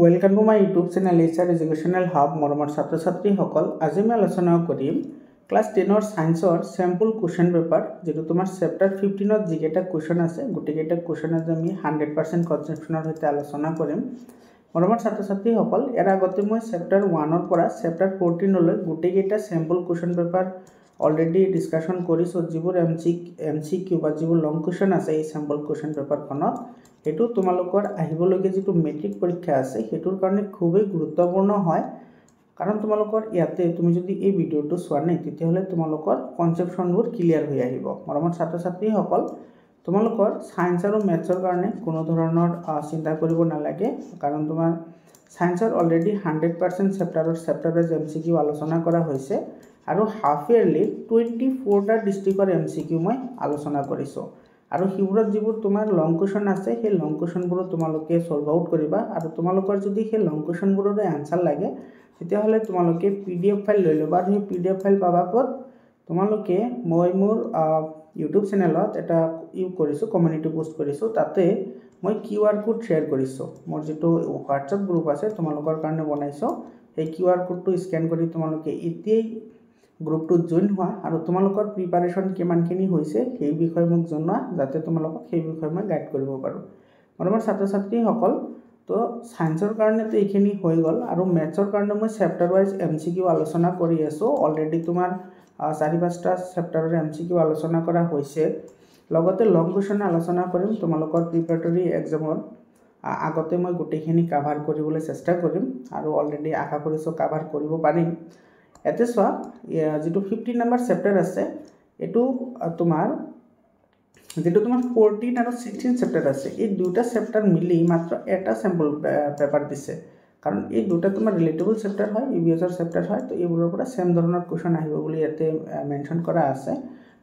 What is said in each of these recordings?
Welcome to my YouTube channel HR Educational Hub মৰমৰ ছাত্ৰ ছাত্ৰীসকল আজি মই আলোচনা কৰিম ক্লাছ 10 সায়েন্সৰ স্যাম্পল কোৱেশ্চন পেপাৰ যেটো তোমাৰ চেপ্টাৰ 15ত যিকেটা কোৱেশ্চন আছে গুটিকেটা কোৱেশ্চন আজি আমি 100% কনসেপচনৰ সৈতে আলোচনা কৰিম মৰমৰ ছাত্ৰ ছাত্ৰীসকল এৰ আগতে মই চেপ্টাৰ 1ৰ পৰা চেপ্টাৰ 14 লৈ গুটিকেটা sample question paper already discussion কৰিছো যিবোৰ MCQ বা যিবোৰ লং কোৱেশ্চন আছে এই স্যাম্পল কোৱেশ্চন পেপাৰখনত হেতু তোমালোকৰ আহিবলৈকে যেটো মেট্ৰিক পৰীক্ষা আছে হেতুৰ কাৰণে খুবই গুৰুত্বপূৰ্ণ হয় কাৰণ তোমালোকৰ ইয়াতে তুমি যদি এই ভিডিওটো চোৱা নাই তেতিয়াহলে তোমালোকৰ কনসেপচনবোৰ ক্লিয়াৰ হৈ আহিব মৰমৰ ছাত্ৰ ছাত্ৰীসকল তোমালোকৰ সায়েন্স আৰু ম্যাথছৰ কাৰণে কোনো ধৰণৰ চিন্তা কৰিব নালাগে কাৰণ তোমাৰ সায়েন্সৰ অলৰেডি 100% চেপ্টাৰৰ MCQ আলোচনা কৰা হৈছে আৰু হাফ ইয়াৰলি 24টা ডিস্ট্ৰিক্টৰ MCQ মই আলোচনা কৰিছো আৰু হিউৰত যিবোৰ তোমাৰ লং কোৱেশ্চন আছে সেই লং কোৱেশ্চনবোৰ তোমালোকে সলভ আউট কৰিবা আৰু তোমালোকৰ যদি সেই লং কোৱেশ্চনবোৰৰ আনসাৰ লাগে তেতিয়াহলে তোমালোকে PDF ফাইল লৈ লবা আৰু সেই PDF ফাইল পাবা ক'ত তোমালোকে মই মোৰ YouTube চেনেলত এটা কৰিছো কমিউনিটি পোষ্ট কৰিছো তাতে মই QR কোড শেয়াৰ কৰিছো মোৰ যেটো WhatsApp গ্ৰুপ আছে তোমালোকৰ কাৰণে বনাইছো সেই QR কোডটো স্ক্যান কৰি তোমালোকে এতিয়াই গ্ৰুপটো জয়েন হোৱা আৰু তোমালোকৰ প্ৰিপাৰেচন কিমানখিনি হৈছে সেই বিষয় মোক জনোৱা যাতে তোমালোকক সেই বিষয় মই গাইড কৰিব পাৰো মৰমৰ ছাত্ৰ ছাত্ৰীসকল তো সায়েন্সৰ কাৰণে তো এইখিনি হৈ গল আৰু ম্যাথছৰ কাৰণে মই চেপ্টাৰ ওয়াইজ MCQ আলোচনা কৰি আছো অলৰেডি তোমাৰ 4-5টা চেপ্টাৰৰ MCQ আলোচনা কৰা হৈছে লগতে লং কোৱেশ্চন আলোচনা কৰিম তোমালোকৰ প্ৰিপাৰেটৰি এক্সামৰ আগতে মই গুটেখিনি কভাৰ কৰিবলৈ চেষ্টা কৰিম আৰু অলৰেডি আশা কৰিছো কভাৰ কৰিব পাৰিম এতে সোৱা যেটো 15 নম্বৰ চেপ্টাৰ আছে এটো তোমাৰ যেটো তোমাৰ 14 আৰু 16 চেপ্টাৰ আছে এই দুটা চেপ্টাৰ মিলি মাত্ৰ এটা স্যাম্পল পেপাৰ দিছে কাৰণ এই দুটা তোমাৰ ৰিলেটেবল চেপ্টাৰ হয় ইভিএছৰ চেপ্টাৰ হয় তো এইবোৰৰ পৰা সেম ধৰণৰ কোৱেশ্চন আহিব বুলি ইয়াতে মেনশন কৰা আছে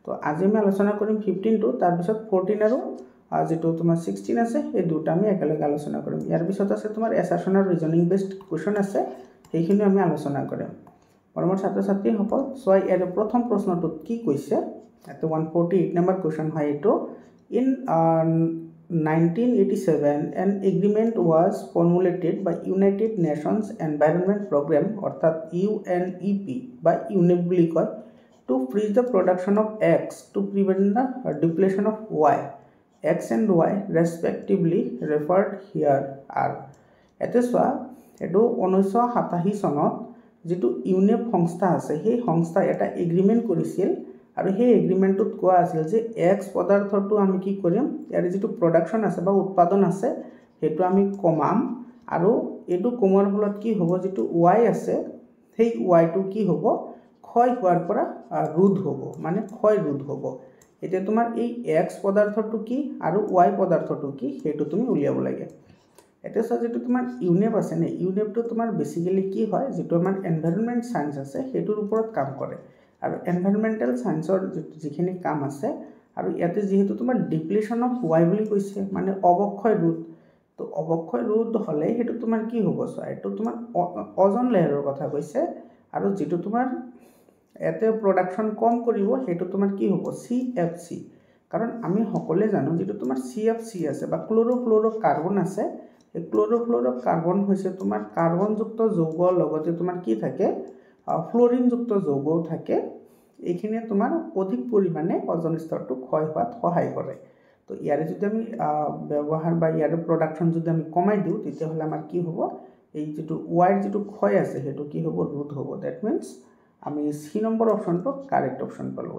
তো আজি আমি আলোচনা কৰিম 15 টো তাৰ পিছত 14 আৰু যেটো তোমাৰ 16 আছে এই দুটা আমি একেলগে আলোচনা কৰিম ইয়াৰ পিছত আছে তোমাৰ এছাৰশন আৰু ৰিজনিং বেসড কোৱেশ্চন আছে সেইখিনি আমি আলোচনা কৰিম মৰমৰ ছাত্ৰ ছাত্ৰীসকল সোৱা ইয়াৰ প্ৰথম প্ৰশ্নটোত কি কৈছে এটো 148 নম্বৰ কোৱেশ্চন হয় এটো in 1987 an agreement was formulated by United Nations Environment Program অর্থাৎ UNEP by UNEP বুলি কয় to freeze the production of X to prevent the depletion of Y X and Y respectively referred here are এতে সোৱা এটো 1987 চনত যেটো ইউনেপ সংস্থা আছে সেই সংস্থা এটা এগ্ৰিমেন্ট কৰিছিল আৰু সেই এগ্ৰিমেন্টত কোৱা আছিল যে এক্স পদাৰ্থটো আমি কি কৰিম ইয়াৰ যেটো প্ৰডাকশন আছে বা উৎপাদন আছে হেতু আমি কমাম আৰু এটো কমাৰ ফলত কি হ'ব যেটো ওয়াই আছে সেই ওয়াইটো কি হ'ব ক্ষয় হোৱাৰ পৰা ৰোধ হ'ব মানে ক্ষয় ৰোধ হ'ব এতিয়া তোমাৰ এই এক্স পদাৰ্থটো কি আৰু ওয়াই পদাৰ্থটো কি হেতু তুমি উলিয়াব লাগে এটা যেটো তোমাৰ ইউনেপ আছে নে ইউনেপটো তোমাৰ বেসিক্যালি কি হয় যেটো আমাৰ এনভায়ৰনমেন্ট সায়েন্স আছে হেতুৰ ওপৰত কাম কৰে আৰু এনভায়ৰনমেন্টাল সায়েন্সৰ যিখিনি কাম আছে আৰু ইয়াতে যেহেতু তোমাৰ ডিপ্লেশন অফ ওয়াই বুলি কৈছে মানে অবক্ষয় ৰোধ তো অবক্ষয় ৰোধ হলে হেতু তোমাৰ কি হ'ব সো এটো তোমাৰ ওজন লেয়াৰৰ কথা কৈছে আৰু যেটো তোমাৰ এতে প্ৰডাকশন কম কৰিব হেতু তোমাৰ কি হ'ব CFC কাৰণ আমি সকলে জানো যেটো তোমাৰ CFC আছে বা ক্লোৰোফ্লোৰোকাৰ্বন আছে এই ক্লোৰোফ্লোৰোকাৰ্বন হৈছে তোমাৰ কাৰ্বনযুক্ত যৌগ লগতে তোমাৰ কি থাকে ফ্লোৰিন যুক্ত যৌগও থাকে এইখিনি তোমাৰ অধিক পৰিমাণে ওজন স্তৰটো ক্ষয় হোৱাত সহায় কৰে তো ইয়াৰে যদি আমি ব্যৱহাৰ বা ইয়াৰে প্ৰডাকশন যদি আমি কমাই দিও তেতিয়াহলে আমাৰ কি হ'ব এই যেটো ওয়াইৰ যেটো ক্ষয় আছে হেতু কি হ'ব ৰোধ হ'ব দ্যাট মিন্স আমি সি নম্বৰ অপচনটো কাৰেক্ট অপচন পালো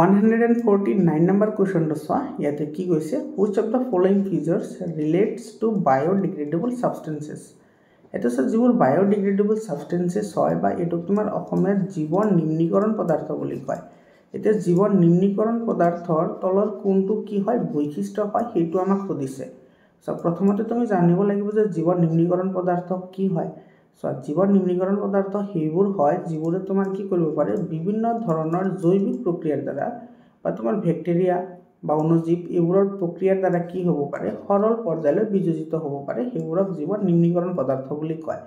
149 নম্বৰ কোৱেশ্চনটো সোৱা ইয়াতে কি কৈছে which of the following features relates to biodegradable substances এটা যিবোৰ বায়োডিগ্ৰেডেবল সাবস্টেন্সেস হয় বা এটো তোমাৰ অসমীয়াত জীবন নিম্নীকৰণ পদাৰ্থ বুলি কয় এটা জীবন নিম্নীকৰণ পদাৰ্থৰ তলৰ কোনটো কি হয় বৈশিষ্ট্য হয় হেতু আমাক সুধিছে সো প্ৰথমতে তুমি জানিব লাগিব যে জীবন নিম্নীকৰণ পদাৰ্থ কি হয় সো জীবন নিম্নীকৰণ পদাৰ্থ হেবোৰ হয় যিবোৰে তোমাৰ কি কৰিব পাৰে বিভিন্ন ধৰণৰ জৈৱিক প্ৰক্ৰিয়াৰ দ্বাৰা বা তোমাৰ ব্যাকটেৰিয়া বা অনুজীৱ এবোৰৰ প্ৰক্ৰিয়াৰ দ্বাৰা কি হ'ব পাৰে সৰল পৰ্যায়লৈ বিযোজিত হ'ব পাৰে হেবোৰক জীবন নিম্নীকৰণ পদাৰ্থ বুলি কয়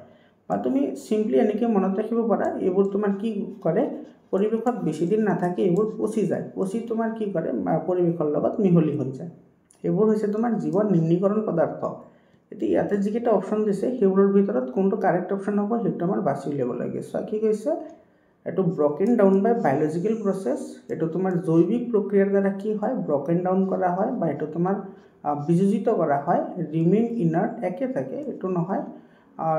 বা তুমি সিম্পলি এনেকে মনত ৰাখিব পাৰা এবোৰ তোমাৰ কি কৰে পৰিবেশত বেছি দিন নাথাকে এবোৰ পচি যায় পচি তোমাৰ কি কৰে পৰিবেশৰ লগত মিহলি হৈ যায় এবোৰ হৈছে তোমাৰ জীবন নিম্নীকৰণ পদাৰ্থ এতিয়া ইয়াতে যিকেইটা অপশ্যন দিছে সেইবোৰৰ ভিতৰত কোনটো কাৰেক্ট অপশ্যন হ'ব সেইটো আমাৰ বাছি উলিয়াব লাগে। চোৱা কি কৈছে, এইটো ব্ৰকেন ডাউন বাই বায়'লজিকেল প্ৰচেছ, এইটো তোমাৰ জৈৱিক প্ৰক্ৰিয়াৰ দ্বাৰা কি হয় ব্ৰকেন ডাউন কৰা হয় বা এইটো তোমাৰ বিযোজিত কৰা হয়, ৰিমেইন ইনাৰ্ট একে থাকে, এইটো নহয়।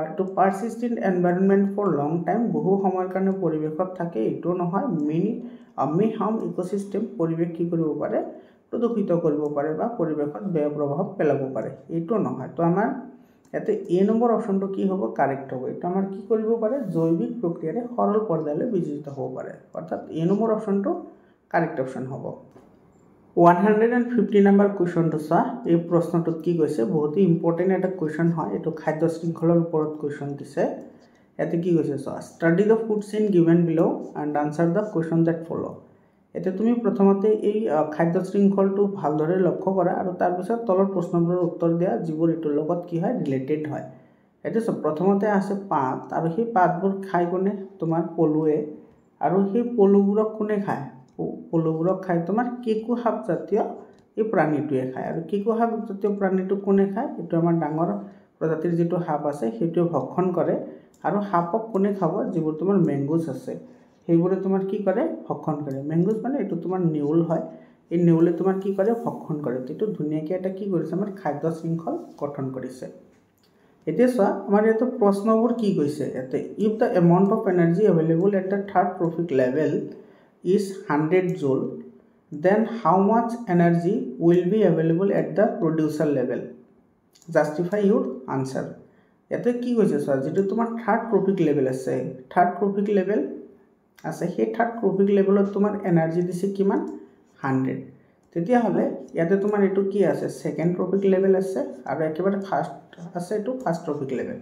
এইটো persistent environment for long time, বহু সময়ৰ কাৰণে পৰিৱেশত থাকে, এইটো নহয়। মে হাৰ্ম ইক'চিষ্টেম, পৰিৱেশ কি কৰিব পাৰে প্ৰদূষিত কৰিব পাৰে বা পৰিৱেশত বেয়া প্ৰভাৱ পেলাব পাৰে, এইটো নহয়। তো আমাৰ ইয়াতে এ নম্বৰ অপশ্যনটো কি হ'ব কাৰেক্ট হ'ব। এইটো আমাৰ কি কৰিব পাৰে জৈৱিক প্ৰক্ৰিয়াৰে সৰল পৰ্যায়লৈ বিযোজিত হ'ব পাৰে, অৰ্থাৎ এ নম্বৰ অপশ্যনটো কাৰেক্ট অপশ্যন হ'ব। 150 নম্বৰ কুৱেশ্যনটো চোৱা, এই প্ৰশ্নটোত কি কৈছে বহুতেই ইম্পৰ্টেণ্ট এটা কুৱেশ্যন হয়, এইটো খাদ্য শৃংখলৰ ওপৰত কুৱেশ্যন দিছে। ইয়াতে কি কৈছে চোৱা, study the food chain given below and answer the question that follow'. এতিয়া তুমি প্ৰথমতে এই খাদ্য শৃংখলটো ভালদৰে লক্ষ্য কৰা আৰু তাৰপিছত তলৰ প্ৰশ্নবোৰৰ উত্তৰ দিয়া যিবোৰ এইটোৰ লগত কি হয় ৰিলেটেড হয়। এতিয়া চোৱা, প্ৰথমতে আছে পাত, আৰু সেই পাতবোৰ খাই কোনে তোমাৰ পলুৱে, আৰু সেই পলুবোৰক কোনে খায়, পলুবোৰক খায় তোমাৰ কেঁকোশাক জাতীয় এই প্ৰাণীটোৱে খায়। আৰু কেঁকোশাক জাতীয় প্ৰাণীটো কোনে খায়, এইটো আমাৰ ডাঙৰ প্ৰজাতিৰ যিটো সাপ আছে সেইটোৱে ভক্ষণ কৰে। আৰু সাপক কোনে খাব, যিবোৰ তোমাৰ মেংগুজ আছে সেইবোৰে তোমাৰ কি কৰে ভক্ষণ কৰে। মেংগুজ মানে এইটো তোমাৰ নেউল হয়, এই নেউলে তোমাৰ কি কৰে ভক্ষণ কৰে। এইটো ধুনীয়াকৈ এটা কি কৰিছে আমাৰ খাদ্য শৃংখল গঠন কৰিছে। এতিয়া চোৱা আমাৰ ইয়াতে প্ৰশ্নবোৰ কি কৈছে, ইয়াতে if the amount of energy available at the third trophic level is 100 joule, then how much energy will be available at the producer level, justify your answer. ইয়াতে কি কৈছে চোৱা, যিটো তোমাৰ থাৰ্ড ট্ৰপিক লেভেল আছে, থাৰ্ড ট্ৰপিক লেভেল আছে, সেই third tropic লেভেলত তোমাৰ এনাৰ্জি দিছে কিমান 100। তেতিয়াহ'লে ইয়াতে তোমাৰ এইটো কি আছে ছেকেণ্ড ট্ৰপিক লেভেল আছে, আৰু একেবাৰে ফাৰ্ষ্ট আছে এইটো ফাৰ্ষ্ট ট্ৰপিক লেভেল।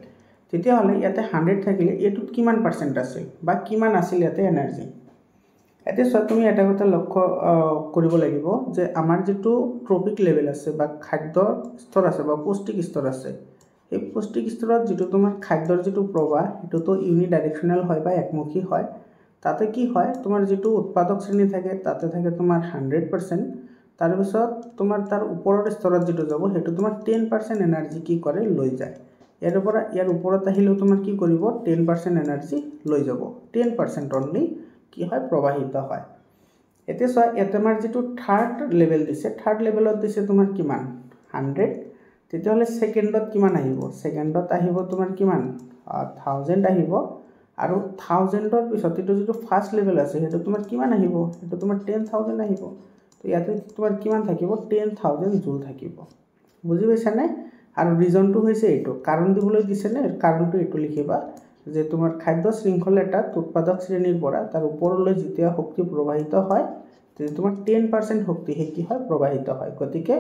তেতিয়াহ'লে ইয়াতে 100 থাকিলে এইটোত কিমান পাৰ্চেণ্ট আছিল বা কিমান আছিল ইয়াতে এনাৰ্জি। এতিয়া চোৱা, তুমি এটা কথা লক্ষ্য কৰিব লাগিব যে আমাৰ যিটো ট্ৰপিক লেভেল আছে বা খাদ্য স্তৰ আছে বা পৌষ্টিক স্তৰ আছে, এই পৌষ্টিক স্তৰত যিটো তোমাৰ খাদ্যৰ যিটো প্ৰবাহ সেইটোতো ইউনিডাইৰেকশ্যনেল হয় বা একমুখী হয়। তাতে কি হয় তোমাৰ যিটো উৎপাদক শ্ৰেণী থাকে তাতে থাকে তোমাৰ 100%, তাৰপিছত তোমাৰ তাৰ ওপৰৰ স্তৰত যিটো যাব সেইটো তোমাৰ 10% এনাৰ্জি কি কৰে লৈ যায়। ইয়াৰ ওপৰত আহিলেও তোমাৰ কি কৰিব 10% এনাৰ্জি লৈ যাব, 10% অনলি কি হয় প্ৰবাহিত হয়। এতিয়া চোৱা, ইয়াতে আমাৰ যিটো থাৰ্ড লেভেল দিছে, থাৰ্ড লেভেলত দিছে তোমাৰ কিমান 100, তেতিয়াহ'লে ছেকেণ্ডত কিমান আহিব, ছেকেণ্ডত আহিব তোমাৰ কিমান 1000 আহিব, আৰু 1000ৰ পিছত এইটো যিটো ফাৰ্ষ্ট লেভেল আছে সেইটো তোমাৰ কিমান আহিব, সেইটো তোমাৰ 10,000 আহিব। তো ইয়াতে তোমাৰ কিমান থাকিব 10,000 জুল থাকিব, বুজি পাইছানে। আৰু ৰিজনটো হৈছে এইটো, কাৰণ দিবলৈ দিছেনে, কাৰণটো এইটো লিখিবা যে তোমাৰ খাদ্য শৃংখল এটাত উৎপাদক শ্ৰেণীৰ পৰা তাৰ ওপৰলৈ যেতিয়া শক্তি প্ৰবাহিত হয় তেতিয়া তোমাৰ 10% শক্তি সেই কি হয় প্ৰবাহিত হয়। গতিকে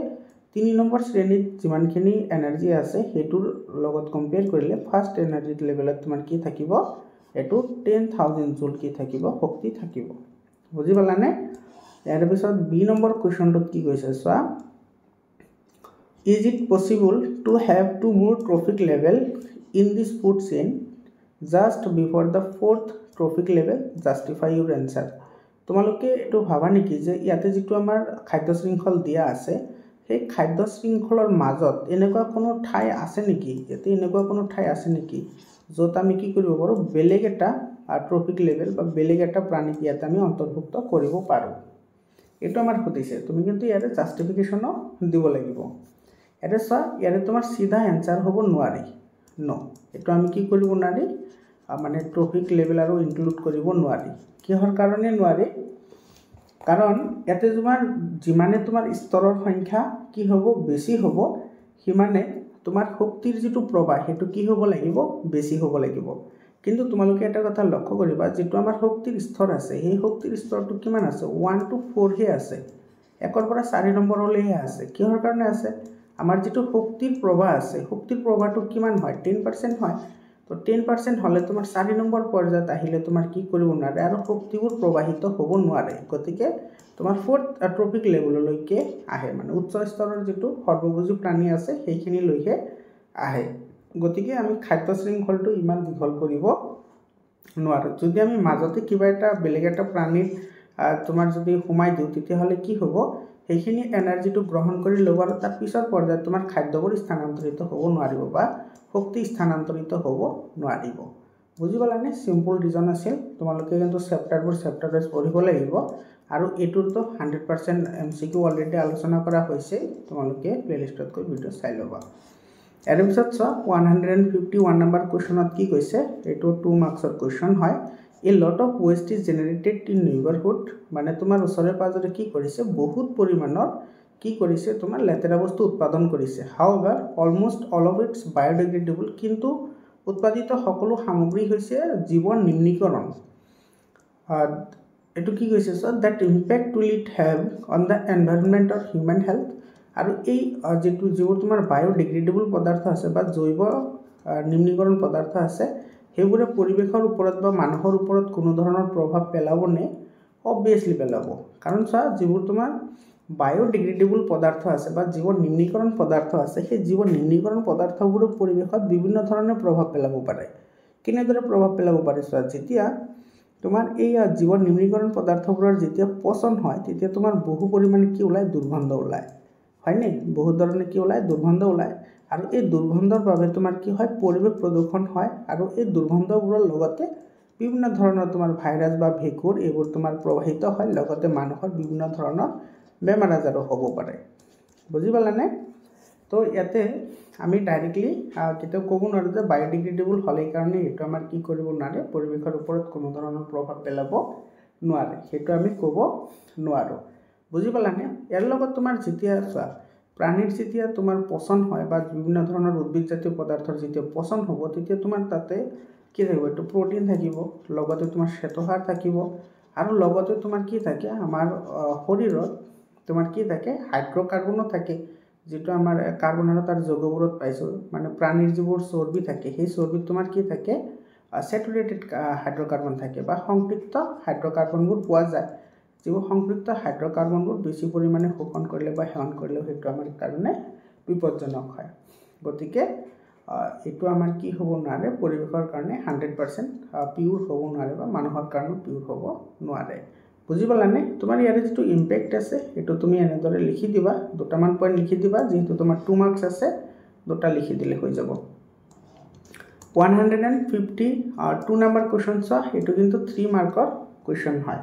3 নম্বৰ শ্ৰেণীত যিমানখিনি এনাৰ্জি আছে সেইটোৰ লগত কম্পেয়াৰ কৰিলে ফাৰ্ষ্ট এনাৰ্জি লেভেলত তোমাৰ কি থাকিব, এইটো 10,000 জুল কি থাকিব শক্তি থাকিব, বুজি পালানে। ইয়াৰ পিছত বি নম্বৰ কুৱেশ্যনটোত কি কৈছে চোৱা, is it possible to have two more trophic level in this food chain just before the fourth trophic level, justify your answer. তোমালোকে এইটো ভাবা নেকি যে ইয়াতে যিটো আমাৰ খাদ্য শৃংখল দিয়া আছে সেই খাদ্য শৃংখলৰ মাজত এনেকুৱা কোনো ঠাই আছে নেকি, ইয়াতে এনেকুৱা কোনো ঠাই আছে নেকি য'ত আমি কি কৰিব পাৰোঁ বেলেগ এটা ট্ৰপিক লেভেল বা বেলেগ এটা প্ৰাণীক ইয়াতে আমি অন্তৰ্ভুক্ত কৰিব পাৰোঁ। এইটো আমাৰ সুধিছে, তুমি কিন্তু ইয়াতে জাষ্টিফিকেশ্যনো দিব লাগিব। ইয়াতে চোৱা, ইয়াতে তোমাৰ চিধা এনচাৰ হ'ব নোৱাৰি, ন, এইটো আমি কি কৰিব নোৱাৰি মানে ট্ৰপিক লেভেল আৰু ইনক্লুড কৰিব নোৱাৰি। কিহৰ কাৰণে নোৱাৰি, কাৰণ ইয়াতে তোমাৰ যিমানে তোমাৰ স্তৰৰ সংখ্যা কি হ'ব বেছি হ'ব সিমানে তোমাৰ শক্তিৰ যিটো প্ৰবাহ সেইটো কি হ'ব লাগিব বেছি হ'ব লাগিব। কিন্তু তোমালোকে এটা কথা লক্ষ্য কৰিবা, যিটো আমাৰ শক্তিৰ স্তৰ আছে সেই শক্তিৰ স্তৰটো কিমান আছে 1 to 4 হে আছে, 1ৰ পৰা 4 নম্বৰলৈহে আছে। কিহৰ কাৰণে আছে, আমাৰ যিটো শক্তিৰ প্ৰবাহ আছে শক্তিৰ প্ৰবাহটো কিমান হয় 10% হয়। তো 10% হ'লে তোমাৰ 4 নম্বৰ পৰ্যায়ত আহিলে তোমাৰ কি কৰিব নোৱাৰে আৰু শক্তিবোৰ প্ৰবাহিত হ'ব নোৱাৰে। গতিকে তোমাৰ 4th ট্ৰপিক লেভেললৈকে আহে, মানে উচ্চ স্তৰৰ যিটো সৰ্বভোজী প্ৰাণী আছে সেইখিনিলৈকে আহে। গতিকে আমি খাদ্য শৃংখলটো ইমান দীঘল কৰিব নোৱাৰোঁ। যদি আমি মাজতে কিবা এটা বেলেগ এটা প্ৰাণীৰ তোমাৰ যদি সোমাই দিওঁ তেতিয়াহ'লে কি হ'ব, সেইখিনি এনাৰ্জিটো গ্ৰহণ কৰি ল'ব আৰু তাৰ পিছৰ পৰ্যায়ত তোমাৰ খাদ্যবোৰ স্থানান্তৰিত হ'ব নোৱাৰিব বা শক্তি স্থানান্তৰিত হ'ব নোৱাৰিব বুজি পালানে সিম্পল ৰিজন আছিল তোমালোকে কিন্তু চেপ্টাৰবোৰ চেপ্টাৰ ওয়াইজ পঢ়িব লাগিব আৰু এটোৰটো 100% এমসিকিউ অলৰেডি আলোচনা কৰা হৈছে তোমালোকে প্লেলিষ্টত গৈ ভিডিও চাই ল'বা ইয়াৰ পিছত চোৱা 151 নম্বৰ কোৱেশ্চনত কি কৈছে এটো 2 মাৰ্কছৰ কোৱেশ্চন হয় A lot of waste is generated in neighborhood মানে তোমাৰ ওচৰে পাজৰে কি কৰিছে বহুত পৰিমাণৰ কি কৰিছে তোমাৰ লেতেৰা বস্তু উৎপাদন কৰিছে however almost all of its biodegradable কিন্তু উৎপাদিত সকলো সামগ্ৰী হৈছে জীৱন নিম্নীকৰণ এটো কি কৈছে so that impact will it have on the environment or human health আৰু এই যেটো যিবোৰ তোমাৰ বায়োডিগ্ৰেডেবল পদাৰ্থ আছে বা জৈৱ নিম্নীকৰণ পদাৰ্থ আছে হেবোৰে পৰিবেশৰ ওপৰত বা মানুহৰ ওপৰত কোনো ধৰণৰ প্ৰভাৱ পেলাবনে অবভিয়াসলি পেলাব কাৰণ চা যিবোৰ তোমাৰ বায়োডিগ্ৰেডেবল পদাৰ্থ আছে বা জীৱ নিম্নীকৰণ পদাৰ্থ আছে সেই জীৱ নিম্নীকৰণ পদাৰ্থবোৰ পৰিবেশত বিভিন্ন ধৰণৰ প্ৰভাৱ পেলাব পাৰে কিনেদৰে প্ৰভাৱ পেলাব পাৰে চা যেতিয়া তোমাৰ এই জীৱ নিম্নীকৰণ পদাৰ্থবোৰৰ যেতিয়া পচন হয় তেতিয়া তোমাৰ বহু পৰিমাণে কি ওলাই দুৰ্গন্ধ ওলাই হয়নে বহু ধৰণে কি ওলাই দুৰ্গন্ধ ওলাই আৰু এই দুৰ্গন্ধৰ বাবে তোমাৰ কি হয় পৰিবেশ প্ৰদূষণ হয় আৰু এই দুৰ্গন্ধবোৰৰ লগতে বিভিন্ন ধৰণৰ তোমাৰ ভাইৰাছ বা ভেঁকুৰ এইবোৰ তোমাৰ প্ৰবাহিত হয় লগতে মানুহৰ বিভিন্ন ধৰণৰ বেমাৰ আজাৰো হ'ব পাৰে বুজি পালানে তো ইয়াতে আমি ডাইৰেক্টলি কেতিয়াও ক'ব নোৱাৰো যে বায়োডিগ্ৰেডেবল হলে কাৰণে এটো আমাৰ কি কৰিব নোৱাৰে পৰিবেশৰ ওপৰত কোনো ধৰণৰ প্ৰভাৱ পেলাব নোৱাৰে হেতু আমি ক'ব নোৱাৰো বুজি পালানে ইয়াৰ লগত তোমাৰ যেতিয়া চোৱা প্ৰাণীৰ যেতিয়া তোমাৰ পচন হয় বা বিভিন্ন ধৰণৰ উদ্ভিদ জাতীয় পদাৰ্থৰ যেতিয়া পচন হ'ব তেতিয়া তোমাৰ তাতে কি থাকিব এটো প্ৰটিন থাকিব লগতে তোমাৰ শ্বেতসাৰ থাকিব আৰু লগতে তোমাৰ কি থাকে আমাৰ শৰীৰত তোমাৰ কি থাকে হাইড্ৰকাৰ্বনো থাকে যেটো আমাৰ কাৰ্বন আৰু তাৰ যৌগবোৰত পাইছো মানে প্ৰাণীৰ যিবোৰ চৰ্বি থাকে সেই চৰ্বিত তোমাৰ কি থাকে স্যাচুৰেটেড হাইড্ৰকাৰ্বন থাকে বা সংপৃক্ত হাইড্ৰকাৰ্বনবোৰ পোৱা যায় যিবোৰ সংপৃক্ত হাইড্ৰকাৰ্বনবোৰ বেছি পৰিমাণে শোষণ কৰিলে বা সেৱন কৰিলে হেতু আমাৰ কাৰণে বিপদজনক হয় গতিকে এটো আমাৰ কি হ'ব নোৱাৰে পৰিবেশৰ কাৰণে 100% পিউৰ হ'ব নোৱাৰে বা মানুহৰ কাৰণে পিউৰ হ'ব নোৱাৰে বুজি পালানে তোমাৰ ইয়াৰে যেটো ইমপ্যাক্ট আছে এটো তুমি এনেদৰে লিখি দিবা দুটামান পইণ্ট লিখি দিবা যেহেতু তোমাৰ 2 মাৰ্কস আছে দুটা লিখি দিলে হৈ যাব 152 নম্বৰ কোৱেশ্চন চোৱা এটো কিন্তু 3 মাৰ্কৰ কোৱেশ্চন হয়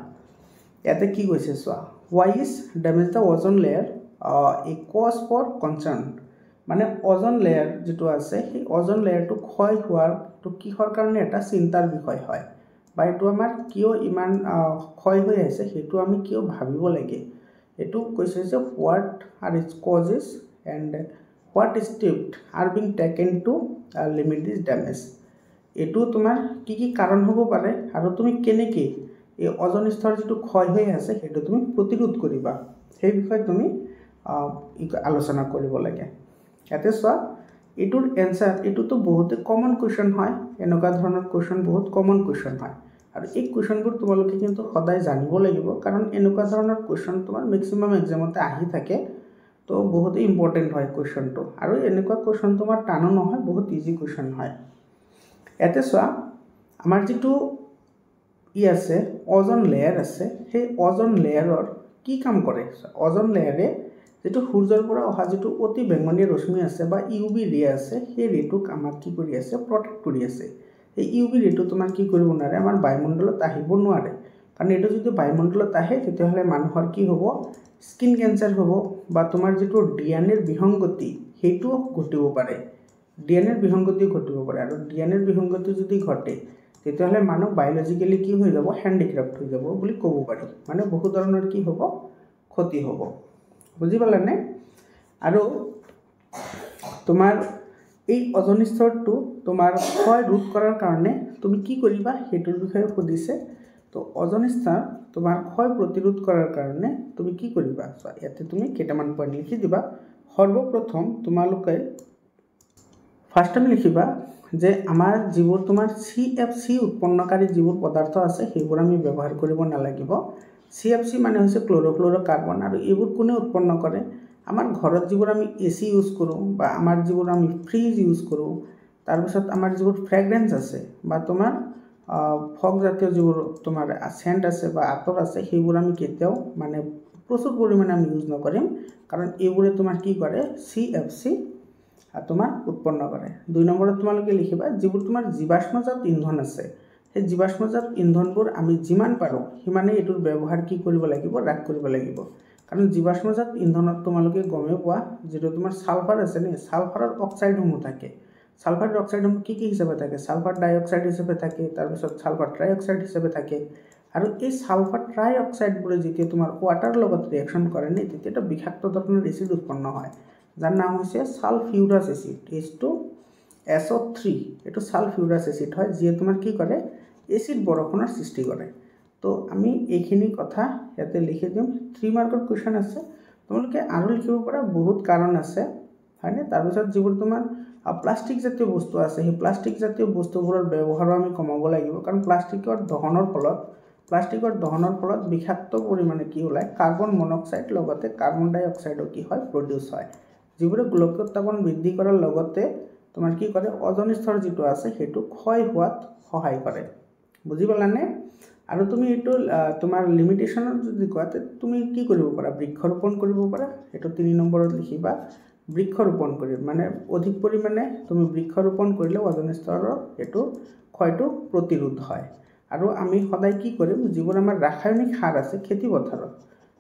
ইয়াতে কি কৈছে চোৱা why is damage the ozone layer a cause for concern মানে ওজন লেয়াৰ যেটো আছে সেই ওজন লেয়াৰটো ক্ষয় হোৱাৰ তো কিহৰ কাৰণে এটা চিন্তাৰ বিষয় হয় বা এটো আমাৰ কিয় ইমান ক্ষয় হৈ আছে হেতু আমি কিয় ভাবিব লাগে এটো কৈছে যে what are its causes and what steps are being taken to limit this damage এটো তোমাৰ কি কাৰণ হ'ব পাৰে আৰু তুমি কেনেকৈ এই ওজন স্তৰ যেটো ক্ষয় হৈ আছে হেতু তুমি প্ৰতিৰোধ কৰিবা সেই বিষয়ে তুমি আলোচনা কৰিব লাগে ইয়াতে চোৱা এটোৰ এনসাৰ এটোতো বহুত কমন কোৱেশ্চন হয় এনেকুৱা ধৰণৰ কোৱেশ্চন বহুত কমন কোৱেশ্চন হয় আৰু এই কোৱেশ্চনবোৰ তোমালোকে কিন্তু সদায় জানিব লাগিব কাৰণ এনেকুৱা ধৰণৰ কোৱেশ্চন তোমাৰ ম্যাক্সিমাম এক্সামতে আহি থাকে তো বহুত ইম্পৰ্টেন্ট হয় কোৱেশ্চনটো আৰু এনেকুৱা কোৱেশ্চন তোমাৰ টানো নহয় বহুত ইজি কোৱেশ্চন হয় ইয়াতে চোৱা আমাৰ যেটো আছে ওজন লেয়াৰ আছে সেই ওজন লেয়াৰৰ কি কাম কৰে ওজন লেয়াৰে যেটো সূৰ্যৰ পৰা অহা যেটো অতি বেঙুনীয়া ৰশ্মি আছে বা ইউভি ৰে আছে সেই ৰেটোক আমাক কি কৰি আছে প্ৰটেক্ট কৰি আছে এই ইউভি ৰেটো তোমাৰ কি কৰিব নোৱাৰে আমাৰ বায়ুমণ্ডলত আহিব নোৱাৰে কাৰণ এটো যদি বায়ুমণ্ডলত আহে তেতিয়াহলে মানুহৰ কি হ'ব স্কিন ক্যান্সাৰ হ'ব বা তোমাৰ যেটো ডিএনএৰ বিসংগতি হেতু ঘটিব পাৰে ডিএনএৰ বিসংগতি ঘটিব পাৰে আৰু ডিএনএৰ বিসংগতি যদি ঘটে তেতিয়াহলে মানুহ বায়োলজিক্যালি কি হৈ যাব হ্যান্ডিক্ৰাফ্ট হৈ যাব বুলি ক'ব পাৰি মানে বহু ধৰণৰ কি হ'ব ক্ষতি হ'ব বুজি পালানে আৰু তোমাৰ এই ওজন স্তৰটো তোমাৰ ক্ষয় ৰোধ কৰাৰ কাৰণে তুমি কি কৰিবা হেতুৰ বিষয়ে খুদিছে তো ওজন স্তৰ তোমাৰ ক্ষয় প্ৰতিৰোধ কৰাৰ কাৰণে তুমি কি কৰিবা ইয়াতে তুমি কেইটামান পইণ্ট লিখি দিবা সৰ্বপ্ৰথম তোমালোকে ফাৰ্স্ট টাইম লিখিবা যে আমাৰ যিবোৰ তোমাৰ সিএফসি উৎপন্নকাৰী যিবোৰ পদাৰ্থ আছে সেইবোৰ আমি ব্যৱহাৰ কৰিব নালাগিব সিএফসি মানে হৈছে ক্লোৰ'ফ্লুৰ'কাৰ্বন আৰু এইবোৰ কোনে উৎপন্ন কৰে আমাৰ ঘৰত যিবোৰ আমি এসি ইউজ কৰো বা আমাৰ যিবোৰ আমি ফ্ৰিজ ইউজ কৰো তাৰ পিছত আমাৰ যিবোৰ ফ্ৰেগ্ৰেন্স আছে বা তোমাৰ ফগ জাতীয় যিবোৰ তোমাৰ সেন্ট আছে বা আতৰ আছে সেইবোৰ আমি কেতিয়াও মানে প্ৰচুৰ পৰিমাণে আমি ইউজ নকৰিম কাৰণ এইবোৰে তোমাৰ কি কৰে CFC তোমাৰ উৎপন্ন কৰে 2 নম্বৰত তোমালোকে লিখিবা যিবোৰ তোমাৰ জীৱাশ্মজাত ইন্ধন আছে সেই জীৱাশ্মজাত ইন্ধনবোৰ আমি যিমান পাৰো সিমানে এটোৰ ব্যৱহাৰ কি কৰিব লাগিব হ্ৰাস কৰিব লাগিব কাৰণ জীৱাশ্মজাত ইন্ধনত তোমালোকে গমে পোৱা যেটো তোমাৰ সালফাৰ আছে নে সালফাৰৰ অক্সাইড সমূহ থাকে সালফাৰ অক্সাইড সমূহ কি হিচাপে থাকে সালফাৰ ডাই অক্সাইড হিচাপে থাকে তাৰ পিছত সালফাৰ ট্ৰাই অক্সাইড হিচাপে থাকে আৰু এই সালফাৰ ট্ৰাই অক্সাইড বোৰে যেতিয়া তোমাৰ ওয়াটাৰ লগত ৰিঅ্যাকশন কৰে নে তেতিয়া এটা বিষাক্ত ধৰণৰ এসিড উৎপন্ন হয় যাৰ নাম হৈছে সালফিউৰাস এসিড H2SO3 এটো সালফিউৰাস এসিড হয় যিয়ে তোমাৰ কি কৰে এসিড বৰষুণৰ সৃষ্টি কৰে তো আমি এইখিনি কথা ইয়াতে লিখি দিম 3 মাৰ্কৰ কোৱেশ্চন আছে তোমালোকে আৰু লিখিব পৰা বহুত কাৰণ আছে হয়নে তাৰ পিছত যিবোৰ তোমাৰ প্লাষ্টিক জাতীয় বস্তু আছে সেই প্লাষ্টিক জাতীয় বস্তুবোৰৰ ব্যৱহাৰ আমি কমাব লাগিব কাৰণ প্লাষ্টিকৰ দহনৰ ফলত বিষাক্ত পৰিমাণে কি ওলায় কাৰ্বন মনোক্সাইড লগতে কাৰ্বন ডাই অক্সাইডো কি হয় প্ৰডিউস হয় যিবোৰে গোলকীয় উত্তাপন বৃদ্ধি কৰাৰ লগতে তোমাৰ কি কৰে ওজন স্তৰ যেটো আছে হেতু ক্ষয় হোৱাত সহায় কৰে বুজি পালানে আৰু তুমি এটো তোমাৰ লিমিটেশনৰ যদি কোৱাতে তুমি কি কৰিব পাৰা বৃক্ষৰোপণ কৰিব পাৰা এটো 3 নম্বৰত লিখিবা বৃক্ষৰোপণ কৰি মানে অধিক পৰিমাণে তুমি বৃক্ষৰোপণ কৰিলে ওজন স্তৰৰ এটো ক্ষয়টো প্ৰতিৰোধ হয় আৰু আমি সদায় কি কৰিম যিবোৰ আমাৰ ৰাসায়নিক সাৰ আছে খেতি পথাৰত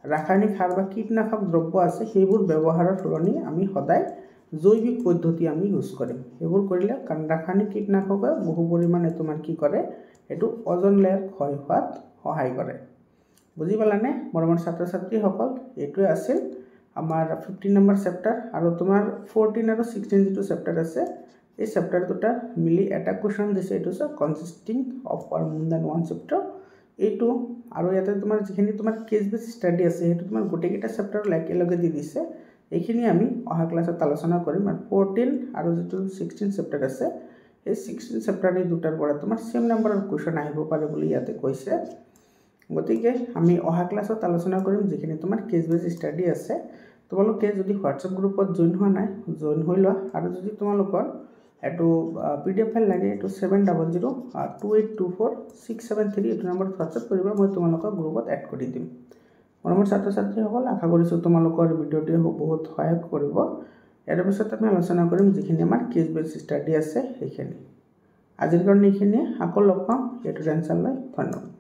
ৰাসায়নিক সাৰ বা কীটনাশক দ্ৰব্য আছে সেইবোৰ ব্যৱহাৰৰ তুলনি আমি সদায় জৈৱিক পদ্ধতি আমি ইউজ কৰিম এইবোৰ কৰিলে কাৰণ ৰাসায়নিক কীটনাশকে বহু পৰিমাণে তোমাৰ কি কৰে এটো ওজন লেয়াৰ ক্ষয় হোৱাত সহায় কৰে বুজি পালানে মৰমৰ ছাত্ৰ ছাত্ৰীসকল এটোৱে আছিল আমাৰ 15 নম্বৰ চেপ্টাৰ আৰু তোমাৰ 14 আৰু 16 যেটো চেপ্টাৰ আছে এই চেপ্টাৰ দুটা মিলি এটা কোৱেশ্চন দিছে এটো আছে কনসিস্টিং অফ অৰ মোৰ দ্যান ওয়ান চেপ্টাৰ এইটো আৰু ইয়াতে তোমাৰ যিখিনি তোমাৰ কেস বেস ষ্টাডি আছে হেতু তোমাৰ গোটেইটা চেপ্টাৰ একেলগে দি দিছে এইখিনি আমি অহা ক্লাছত আলোচনা কৰিম আৰু 14 আৰু যেটো 16 চেপ্টাৰ আছে এই 16 চেপ্টাৰ এই দুটাৰ পৰা তোমাৰ সেম নম্বৰৰ কোৱেশ্চন আহিব পাৰে বুলি ইয়াতে কৈছে গতিকে আমি অহা ক্লাছত আলোচনা কৰিম যিখিনি তোমাৰ কেস বেস ষ্টাডি আছে তোমালোকে যদি হোৱাটসঅ্যাপ গ্ৰুপত জয়েন হোৱা নাই জয়েন হৈ লোৱা আৰু যদি তোমালোকৰ এটো পিডিএফ ফাইল লাগে এটো 7002824673 এটো নম্বৰ হোৱাটসঅ্যাপ কৰিবা মই তোমালোকক গ্ৰুপত এড কৰি দিম মৰমৰ ছাত্ৰ ছাত্ৰীসকল আশা কৰিছো তোমালোকৰ ভিডিওটি বহুত সহায় কৰিব ইয়াৰ পিছত আমি আলোচনা কৰিম যিখিনি আমাৰ কেস বেস ষ্টাডি আছে সেইখিনি আজিৰ কাৰণে এইখিনি আকৌ লগ পাম এটো টেনচন লৈ ধন্যবাদ